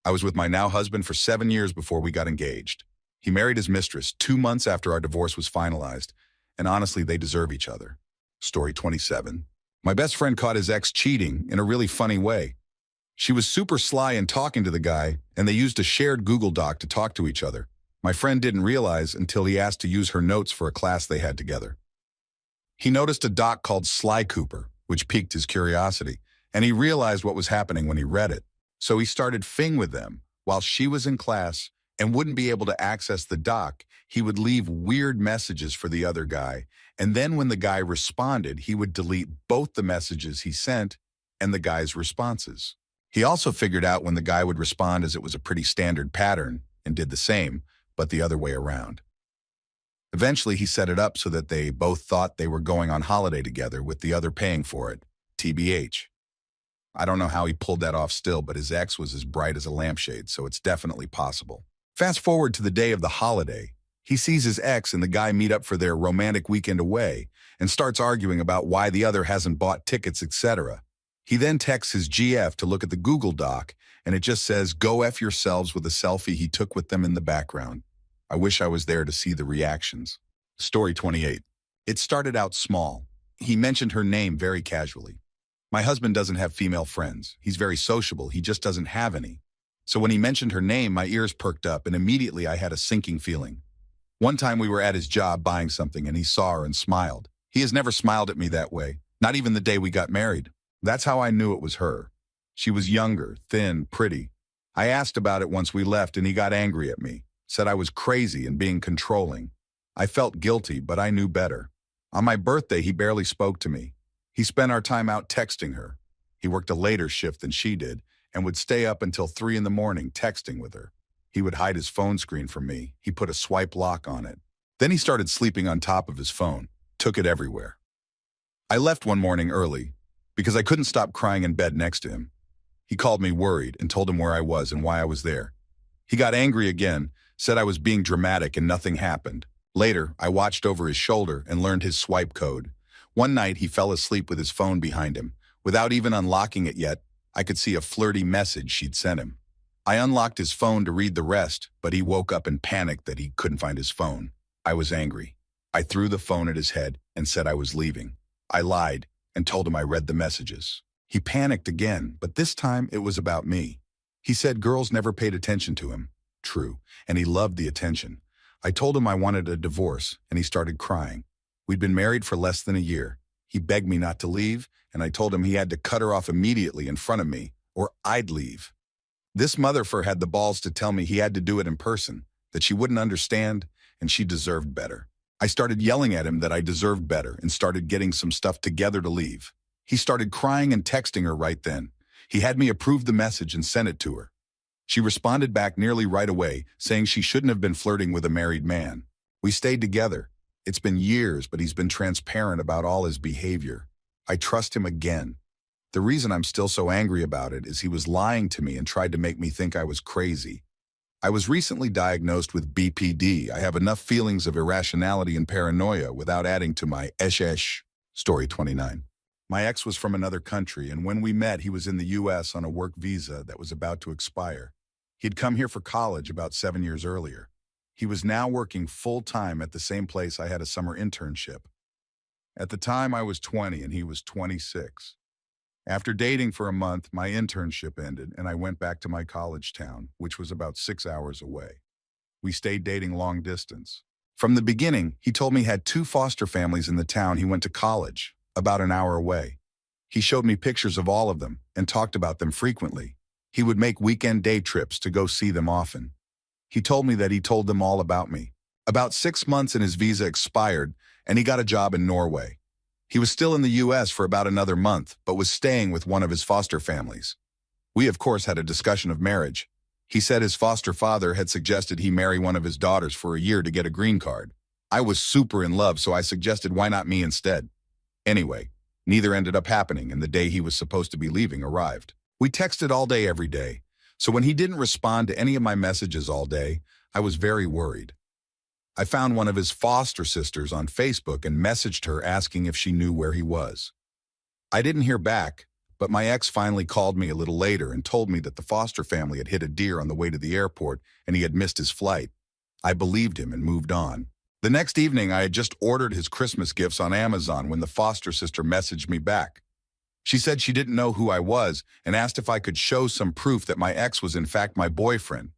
I was with my now husband for 7 years before we got engaged. He married his mistress 2 months after our divorce was finalized, and honestly, they deserve each other. Story 27. My best friend caught his ex cheating in a really funny way. She was super sly in talking to the guy, and they used a shared Google Doc to talk to each other. My friend didn't realize until he asked to use her notes for a class they had together. He noticed a doc called Sly Cooper, which piqued his curiosity, and he realized what was happening when he read it. So he started fing with them while she was in class and wouldn't be able to access the doc. He would leave weird messages for the other guy, and then when the guy responded, he would delete both the messages he sent and the guy's responses. He also figured out when the guy would respond as it was a pretty standard pattern and did the same, but the other way around. Eventually, he set it up so that they both thought they were going on holiday together with the other paying for it, TBH. I don't know how he pulled that off still, but his ex was as bright as a lampshade, so it's definitely possible. Fast forward to the day of the holiday. He sees his ex and the guy meet up for their romantic weekend away and starts arguing about why the other hasn't bought tickets, etc. He then texts his GF to look at the Google Doc, and it just says, "Go F yourselves," with a selfie he took with them in the background. I wish I was there to see the reactions. Story 28. It started out small. He mentioned her name very casually. My husband doesn't have female friends. He's very sociable. He just doesn't have any. So when he mentioned her name, my ears perked up, and immediately I had a sinking feeling. One time we were at his job buying something, and he saw her and smiled. He has never smiled at me that way, not even the day we got married. That's how I knew it was her. She was younger, thin, pretty. I asked about it once we left, and he got angry at me, said I was crazy and being controlling. I felt guilty, but I knew better. On my birthday, he barely spoke to me. He spent our time out texting her. He worked a later shift than she did and would stay up until 3 in the morning texting with her. He would hide his phone screen from me. He put a swipe lock on it. Then he started sleeping on top of his phone, took it everywhere. I left one morning early because I couldn't stop crying in bed next to him. He called me worried and told him where I was and why I was there. He got angry again, said I was being dramatic and nothing happened. Later, I watched over his shoulder and learned his swipe code. One night, he fell asleep with his phone behind him. Without even unlocking it yet, I could see a flirty message she'd sent him. I unlocked his phone to read the rest, but he woke up and panicked that he couldn't find his phone. I was angry. I threw the phone at his head and said I was leaving. I lied and told him I read the messages. He panicked again, but this time it was about me. He said girls never paid attention to him. True, and he loved the attention. I told him I wanted a divorce, and he started crying. We'd been married for less than a year. He begged me not to leave, and I told him he had to cut her off immediately in front of me, or I'd leave. This motherfucker had the balls to tell me he had to do it in person, that she wouldn't understand, and she deserved better. I started yelling at him that I deserved better and started getting some stuff together to leave. He started crying and texting her right then. He had me approve the message and sent it to her. She responded back nearly right away, saying she shouldn't have been flirting with a married man. We stayed together. It's been years, but he's been transparent about all his behavior. I trust him again. The reason I'm still so angry about it is he was lying to me and tried to make me think I was crazy. I was recently diagnosed with BPD. I have enough feelings of irrationality and paranoia without adding to my esh. Story 29. My ex was from another country, and when we met, he was in the U.S. on a work visa that was about to expire. He'd come here for college about 7 years earlier. He was now working full-time at the same place I had a summer internship. At the time, I was 20 and he was 26. After dating for a month, my internship ended and I went back to my college town, which was about 6 hours away. We stayed dating long distance. From the beginning, he told me he had 2 foster families in the town he went to college, about an hour away. He showed me pictures of all of them and talked about them frequently. He would make weekend day trips to go see them often. He told me that he told them all about me. About 6 months and his visa expired, and he got a job in Norway. He was still in the U.S. for about another month, but was staying with one of his foster families. We, of course, had a discussion of marriage. He said his foster father had suggested he marry one of his daughters for a year to get a green card. I was super in love, so I suggested why not me instead. Anyway, neither ended up happening, and the day he was supposed to be leaving arrived. We texted all day every day. So when he didn't respond to any of my messages all day, I was very worried. I found one of his foster sisters on Facebook and messaged her asking if she knew where he was. I didn't hear back, but my ex finally called me a little later and told me that the foster family had hit a deer on the way to the airport and he had missed his flight. I believed him and moved on. The next evening, I had just ordered his Christmas gifts on Amazon when the foster sister messaged me back. She said she didn't know who I was and asked if I could show some proof that my ex was in fact my boyfriend.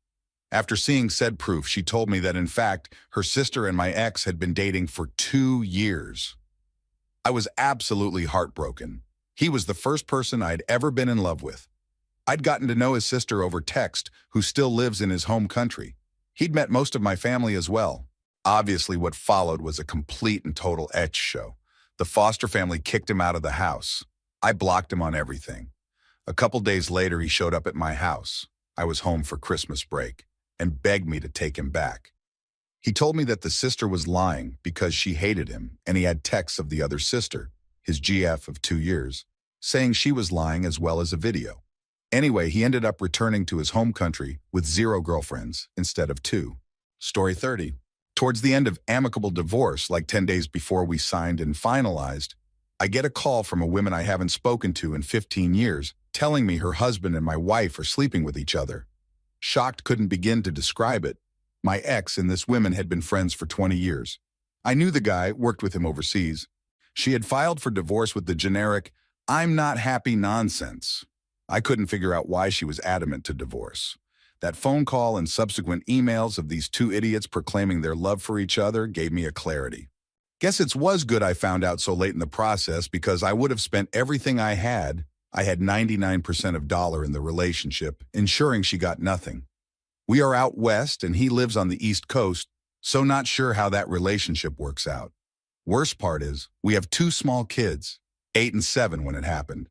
After seeing said proof, she told me that in fact, her sister and my ex had been dating for 2 years. I was absolutely heartbroken. He was the first person I'd ever been in love with. I'd gotten to know his sister over text, who still lives in his home country. He'd met most of my family as well. Obviously, what followed was a complete and total etch show. The foster family kicked him out of the house. I blocked him on everything. A couple days later, he showed up at my house. I was home for Christmas break and begged me to take him back. He told me that the sister was lying because she hated him, and he had texts of the other sister, his GF of 2 years, saying she was lying as well as a video. Anyway, he ended up returning to his home country with 0 girlfriends instead of 2. Story 30. Towards the end of amicable divorce, like 10 days before we signed and finalized, I get a call from a woman I haven't spoken to in 15 years, telling me her husband and my wife are sleeping with each other. Shocked couldn't begin to describe it. My ex and this woman had been friends for 20 years. I knew the guy, worked with him overseas. She had filed for divorce with the generic, "I'm not happy" nonsense. I couldn't figure out why she was adamant to divorce. That phone call and subsequent emails of these 2 idiots proclaiming their love for each other gave me a clarity. Guess it was good I found out so late in the process, because I would have spent everything I had 99% of dollar in the relationship, ensuring she got nothing. We are out west and he lives on the East Coast, so not sure how that relationship works out. Worst part is, we have 2 small kids, 8 and 7 when it happened.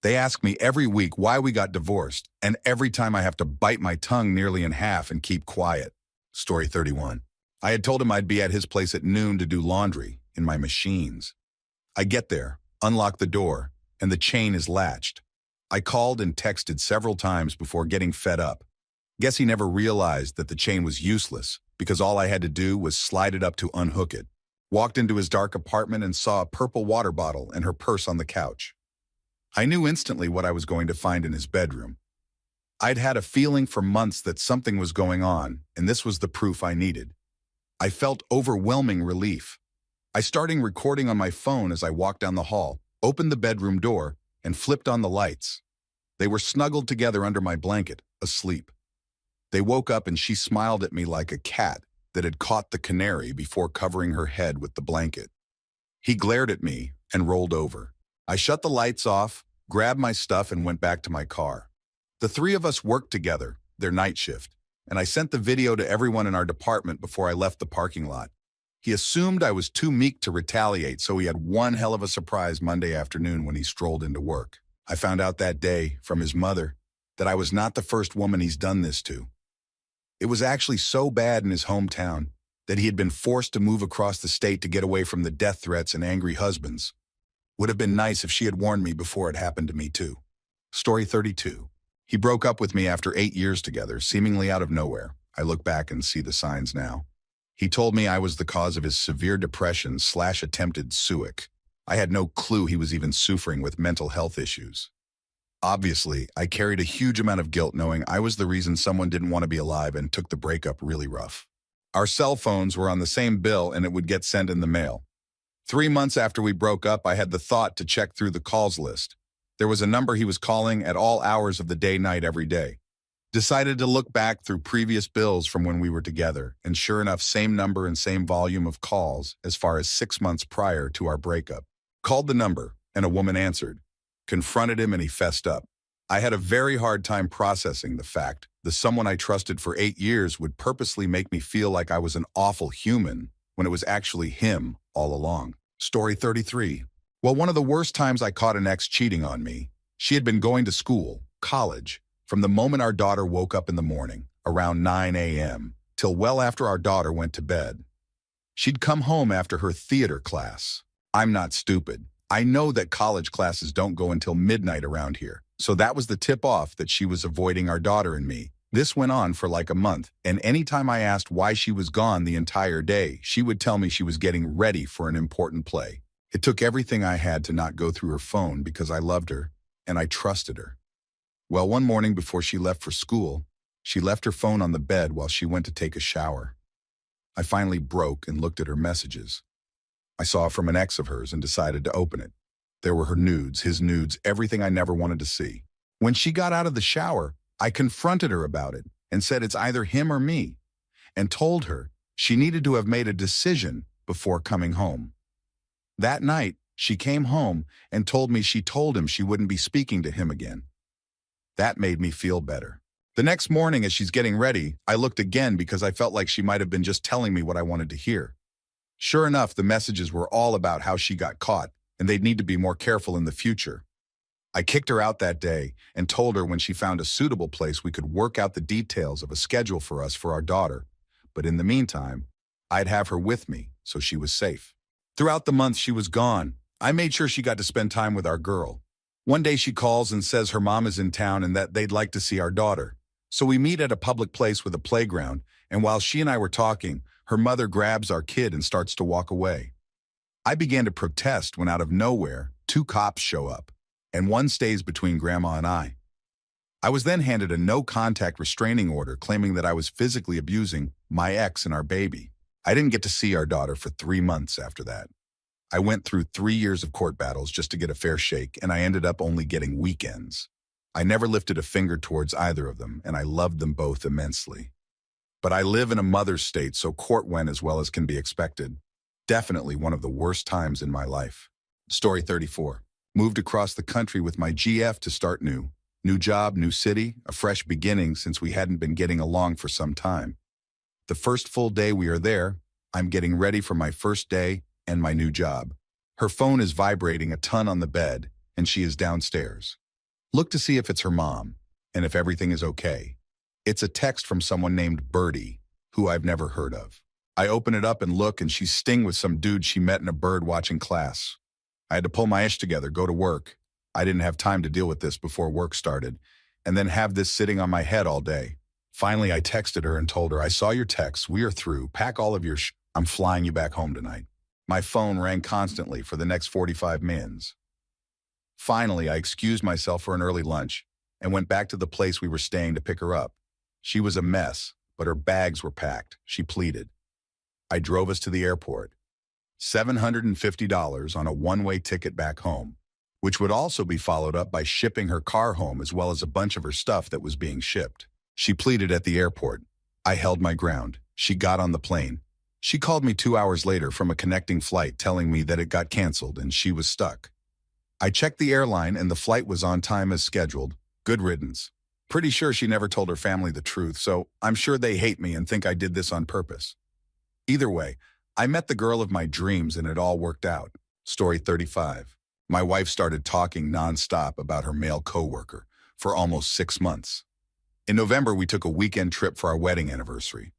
They ask me every week why we got divorced, and every time I have to bite my tongue nearly in half and keep quiet. Story 31. I had told him I'd be at his place at noon to do laundry in my machines. I get there, unlock the door, and the chain is latched. I called and texted several times before getting fed up. Guess he never realized that the chain was useless, because all I had to do was slide it up to unhook it. Walked into his dark apartment and saw a purple water bottle and her purse on the couch. I knew instantly what I was going to find in his bedroom. I'd had a feeling for months that something was going on, and this was the proof I needed. I felt overwhelming relief. I started recording on my phone as I walked down the hall, opened the bedroom door, and flipped on the lights. They were snuggled together under my blanket, asleep. They woke up and she smiled at me like a cat that had caught the canary before covering her head with the blanket. He glared at me and rolled over. I shut the lights off, grabbed my stuff, and went back to my car. The 3 of us worked together, their night shift, and I sent the video to everyone in our department before I left the parking lot. He assumed I was too meek to retaliate, so he had one hell of a surprise Monday afternoon when he strolled into work. I found out that day, from his mother, that I was not the first woman he's done this to. It was actually so bad in his hometown that he had been forced to move across the state to get away from the death threats and angry husbands. Would have been nice if she had warned me before it happened to me too. Story 32. He broke up with me after 8 years together, seemingly out of nowhere. I look back and see the signs now. He told me I was the cause of his severe depression/attempted suicide. I had no clue he was even suffering with mental health issues. Obviously, I carried a huge amount of guilt knowing I was the reason someone didn't want to be alive and took the breakup really rough. Our cell phones were on the same bill and it would get sent in the mail. 3 months after we broke up, I had the thought to check through the calls list. There was a number he was calling at all hours of the day, night, every day. Decided to look back through previous bills from when we were together, and sure enough, same number and same volume of calls as far as 6 months prior to our breakup. Called the number, and a woman answered. Confronted him and he fessed up. I had a very hard time processing the fact that someone I trusted for 8 years would purposely make me feel like I was an awful human when it was actually him all along. Story 33. Well, one of the worst times I caught an ex cheating on me, she had been going to school, college, from the moment our daughter woke up in the morning, around 9 a.m., till well after our daughter went to bed. She'd come home after her theater class. I'm not stupid. I know that college classes don't go until midnight around here, so that was the tip-off that she was avoiding our daughter and me, This went on for like a month, and anytime I asked why she was gone the entire day, she would tell me she was getting ready for an important play. It took everything I had to not go through her phone because I loved her and I trusted her. Well, one morning before she left for school, she left her phone on the bed while she went to take a shower. I finally broke and looked at her messages. I saw it from an ex of hers and decided to open it. There were her nudes, his nudes, everything I never wanted to see. When she got out of the shower, I confronted her about it and said it's either him or me, and told her she needed to have made a decision before coming home. That night, she came home and told me she told him she wouldn't be speaking to him again. That made me feel better. The next morning as she's getting ready, I looked again because I felt like she might have been just telling me what I wanted to hear. Sure enough, the messages were all about how she got caught and they'd need to be more careful in the future. I kicked her out that day and told her when she found a suitable place we could work out the details of a schedule for us for our daughter, but in the meantime, I'd have her with me so she was safe. Throughout the month she was gone, I made sure she got to spend time with our girl. One day she calls and says her mom is in town and that they'd like to see our daughter. So we meet at a public place with a playground, and while she and I were talking, her mother grabs our kid and starts to walk away. I began to protest when out of nowhere, 2 cops show up, and one stays between Grandma and I. I was then handed a no-contact restraining order claiming that I was physically abusing my ex and our baby. I didn't get to see our daughter for 3 months after that. I went through 3 years of court battles just to get a fair shake, and I ended up only getting weekends. I never lifted a finger towards either of them, and I loved them both immensely. But I live in a mother's state, so court went as well as can be expected. Definitely one of the worst times in my life. Story 34. Moved across the country with my GF to start new. New job, new city, a fresh beginning since we hadn't been getting along for some time. The first full day we are there, I'm getting ready for my first day and my new job. Her phone is vibrating a ton on the bed, and she is downstairs. Look to see if it's her mom, and if everything is okay. It's a text from someone named Birdie, who I've never heard of. I open it up and look, and she's sting with some dude she met in a bird-watching class. I had to pull my ish together, go to work. I didn't have time to deal with this before work started, and then have this sitting on my head all day. Finally, I texted her and told her, I saw your text, we are through, pack all of your I'm flying you back home tonight. My phone rang constantly for the next 45 minutes. Finally, I excused myself for an early lunch and went back to the place we were staying to pick her up. She was a mess, but her bags were packed, she pleaded. I drove us to the airport. $750 on a one-way ticket back home, which would also be followed up by shipping her car home as well as a bunch of her stuff that was being shipped. She pleaded at the airport. I held my ground. She got on the plane. She called me 2 hours later from a connecting flight telling me that it got canceled and she was stuck. I checked the airline and the flight was on time as scheduled. Good riddance. Pretty sure she never told her family the truth, so I'm sure they hate me and think I did this on purpose. Either way, I met the girl of my dreams and it all worked out. Story 35. My wife started talking nonstop about her male coworker for almost 6 months. In November, we took a weekend trip for our wedding anniversary.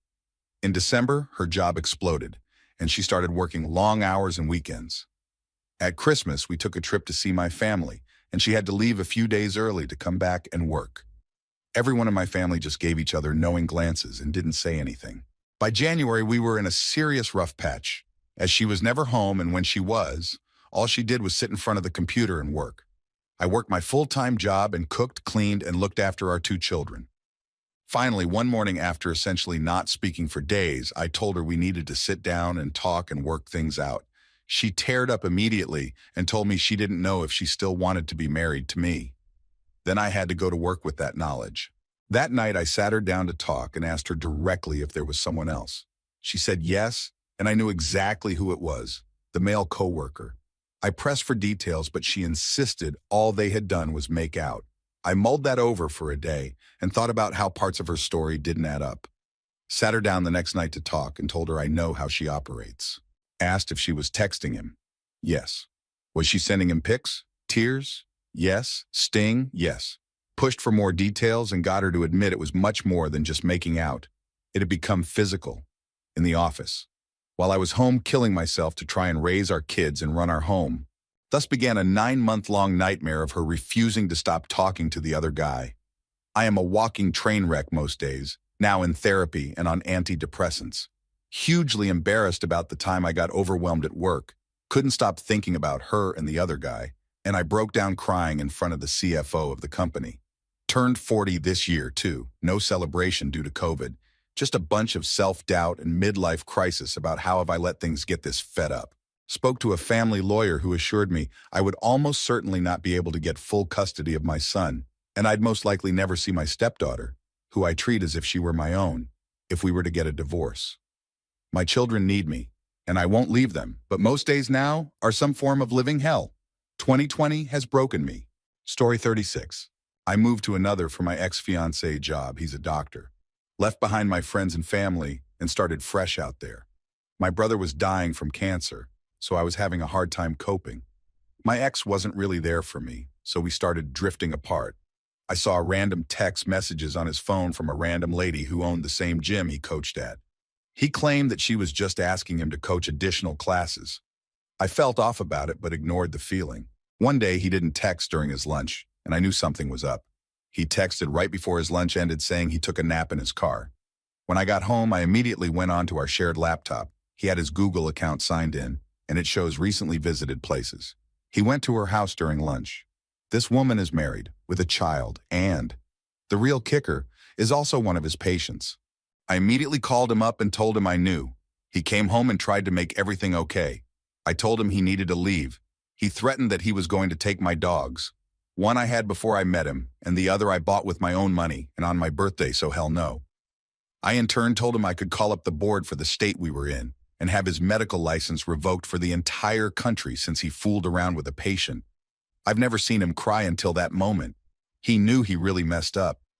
In December, her job exploded, and she started working long hours and weekends. At Christmas, we took a trip to see my family, and she had to leave a few days early to come back and work. Everyone in my family just gave each other knowing glances and didn't say anything. By January, we were in a serious rough patch, as she was never home, and when she was, all she did was sit in front of the computer and work. I worked my full-time job and cooked, cleaned, and looked after our 2 children. Finally, one morning after essentially not speaking for days, I told her we needed to sit down and talk and work things out. She teared up immediately and told me she didn't know if she still wanted to be married to me. Then I had to go to work with that knowledge. That night, I sat her down to talk and asked her directly if there was someone else. She said yes, and I knew exactly who it was, the male coworker. I pressed for details, but she insisted all they had done was make out. I mulled that over for a day and thought about how parts of her story didn't add up. Sat her down the next night to talk and told her I know how she operates. Asked if she was texting him. Yes. Was she sending him pics? Tears? Yes. Sting? Yes. Pushed for more details and got her to admit it was much more than just making out. It had become physical. In the office. While I was home killing myself to try and raise our kids and run our home. Thus began a 9-month-long nightmare of her refusing to stop talking to the other guy. I am a walking train wreck most days, now in therapy and on antidepressants. Hugely embarrassed about the time I got overwhelmed at work, couldn't stop thinking about her and the other guy, and I broke down crying in front of the CFO of the company. Turned 40 this year, too. No celebration due to COVID. Just a bunch of self-doubt and midlife crisis about how have I let things get this fed up. Spoke to a family lawyer who assured me I would almost certainly not be able to get full custody of my son, and I'd most likely never see my stepdaughter, who I treat as if she were my own, if we were to get a divorce. My children need me, and I won't leave them, but most days now are some form of living hell. 2020 has broken me. Story 36. I moved to another for my ex-fiancé job. He's a doctor. Left behind my friends and family and started fresh out there. My brother was dying from cancer, so I was having a hard time coping. My ex wasn't really there for me, so we started drifting apart. I saw random text messages on his phone from a random lady who owned the same gym he coached at. He claimed that she was just asking him to coach additional classes. I felt off about it but ignored the feeling. One day he didn't text during his lunch, and I knew something was up. He texted right before his lunch ended saying he took a nap in his car. When I got home, I immediately went on to our shared laptop. He had his Google account signed in, and it shows recently visited places. He went to her house during lunch. This woman is married, with a child, and the real kicker is also one of his patients. I immediately called him up and told him I knew. He came home and tried to make everything okay. I told him he needed to leave. He threatened that he was going to take my dogs. One I had before I met him, and the other I bought with my own money and on my birthday, so hell no. I in turn told him I could call up the board for the state we were in and have his medical license revoked for the entire country since he fooled around with a patient. I've never seen him cry until that moment. He knew he really messed up.